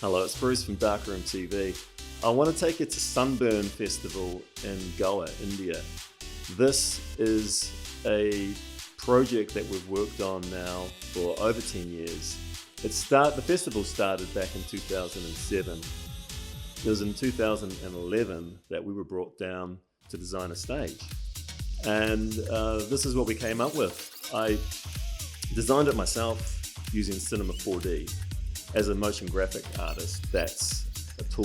Hello, it's Bruce from DarkroomTV. I want to take you to Sunburn Festival in Goa, India. This is a project that we've worked on now for over 10 years. The festival started back in 2007. It was in 2011 that we were brought down to design a stage. And this is what we came up with. I designed it myself using Cinema 4D. As a motion graphic artist, that's a tool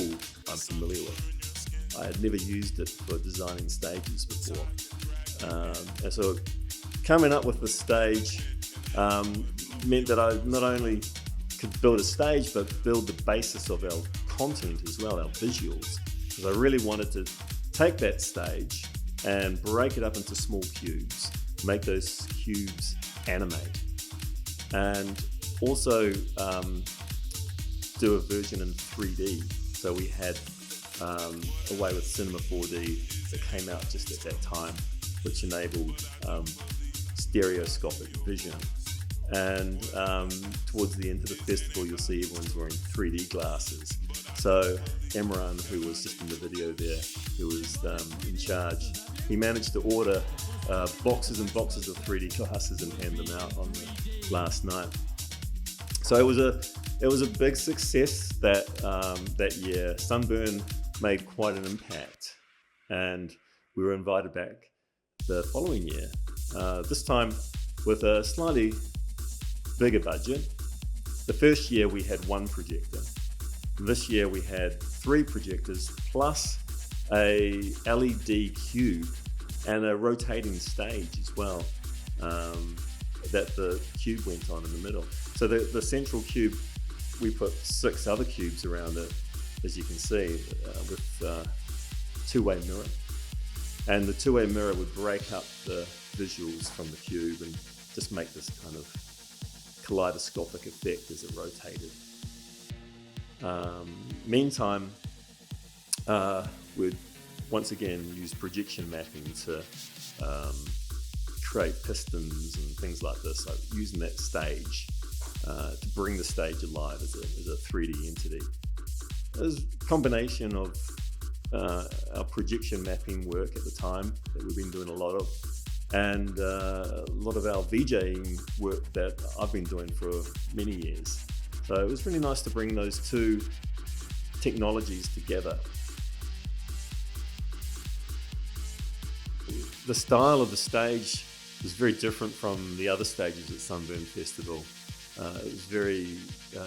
I'm familiar with. I had never used it for designing stages before. And so coming up with the stage meant that I not only could build a stage, but build the basis of our content as well, our visuals. Because I really wanted to take that stage and break it up into small cubes, make those cubes animate. And also do a version in 3D. So we had a way with Cinema 4D that came out just at that time, which enabled stereoscopic vision. And towards the end of the festival, you'll see everyone's wearing 3D glasses. So Emran, who was just in the video there, who was in charge, he managed to order boxes and boxes of 3D glasses and hand them out on the last night. So it was a big success that year. Sunburn made quite an impact, and we were invited back the following year. This time with a slightly bigger budget. The first year we had one projector. This year we had 3 projectors plus a LED cube and a rotating stage as well. That the cube went on in the middle. So the central cube, we put 6 other cubes around it, as you can see, with two-way mirror. And the two-way mirror would break up the visuals from the cube and just make this kind of kaleidoscopic effect as it rotated. Meantime, we'd once again use projection mapping to create pistons and things like this, so using that stage to bring the stage alive as a 3D entity. It was a combination of our projection mapping work at the time that we've been doing a lot of, and a lot of our VJing work that I've been doing for many years. So it was really nice to bring those two technologies together. The style of the stage was very different from the other stages at Sunburn Festival. It was very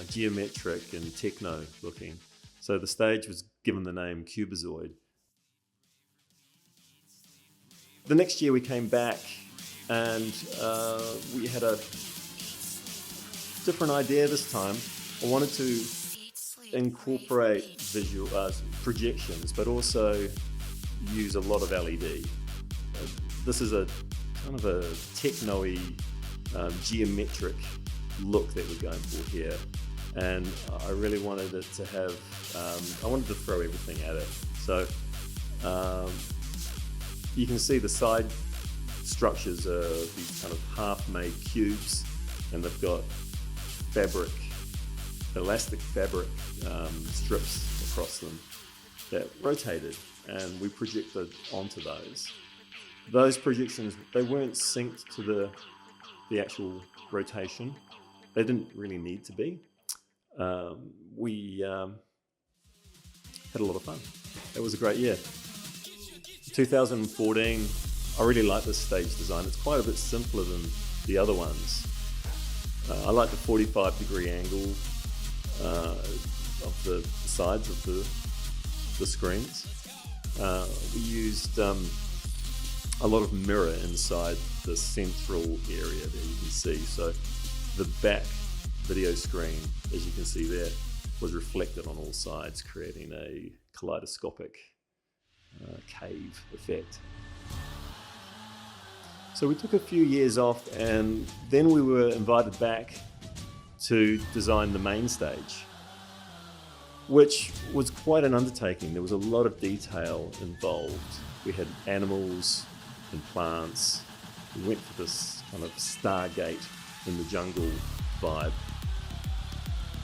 geometric and techno looking. So the stage was given the name Cubezoid. The next year we came back and we had a different idea this time. I wanted to incorporate visual projections, but also use a lot of LED. This is a kind of a techno-y, geometric look that we're going for here. And I really wanted it to have, I wanted to throw everything at it. So you can see the side structures are these kind of half-made cubes, and they've got fabric, elastic fabric strips across them that rotated, and we projected onto those. Those projections, they weren't synced to the actual rotation. They didn't really need to be. We had a lot of fun. It was a great year. 2014, I really like this stage design. It's quite a bit simpler than the other ones. I like the 45-degree angle of the sides of the screens. We used a lot of mirror inside the central area that you can see. So the back video screen, as you can see there, was reflected on all sides, creating a kaleidoscopic cave effect. So we took a few years off, and then we were invited back to design the main stage, which was quite an undertaking. There was a lot of detail involved. We had animals and plants. We went for this kind of Stargate in the jungle vibe.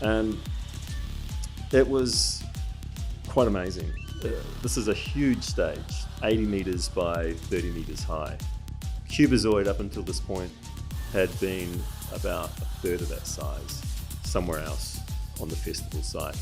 And it was quite amazing. This is a huge stage, 80 meters by 30 meters high. Cubezoid up until this point had been about a third of that size somewhere else on the festival site.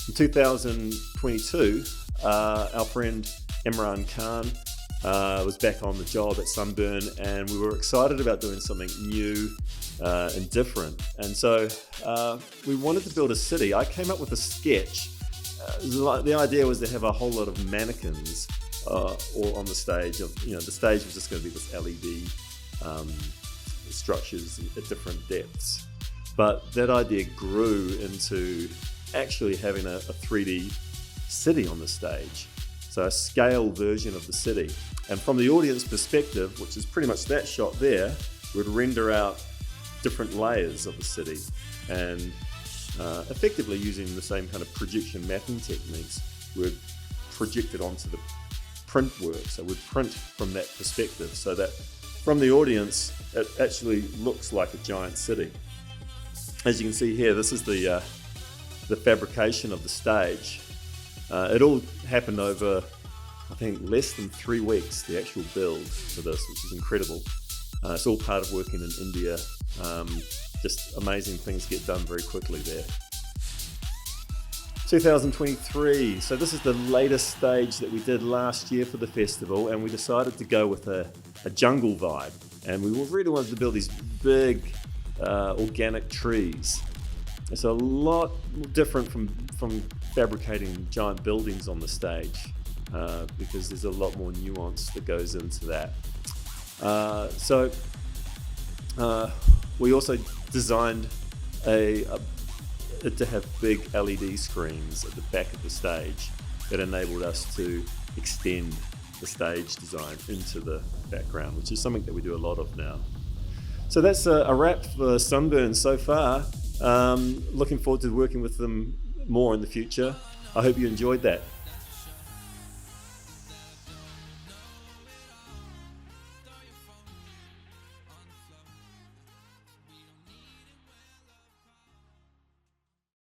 In 2022, our friend Imran Khan was back on the job at Sunburn, and we were excited about doing something new and different. And so we wanted to build a city. I came up with a sketch. The idea was to have a whole lot of mannequins all on the stage. The stage was just going to be this LED structures at different depths. But that idea grew into actually having a 3D city on the stage. So a scale version of the city. And from the audience perspective, which is pretty much that shot there, we'd render out different layers of the city. And effectively using the same kind of projection mapping techniques, we'd project it onto the print work. So we'd print from that perspective so that from the audience, it actually looks like a giant city. As you can see here, this is the fabrication of the stage. It all happened over, I think, less than 3 weeks, the actual build for this, which is incredible. It's all part of working in India. Just amazing things get done very quickly there. 2023, so this is the latest stage that we did last year for the festival, and we decided to go with a jungle vibe. And we really wanted to build these big organic trees. It's a lot different from fabricating giant buildings on the stage because there's a lot more nuance that goes into that. So we also designed it to have big LED screens at the back of the stage that enabled us to extend the stage design into the background, which is something that we do a lot of now. So that's a wrap for Sunburn so far. Looking forward to working with them more in the future. I hope you enjoyed that.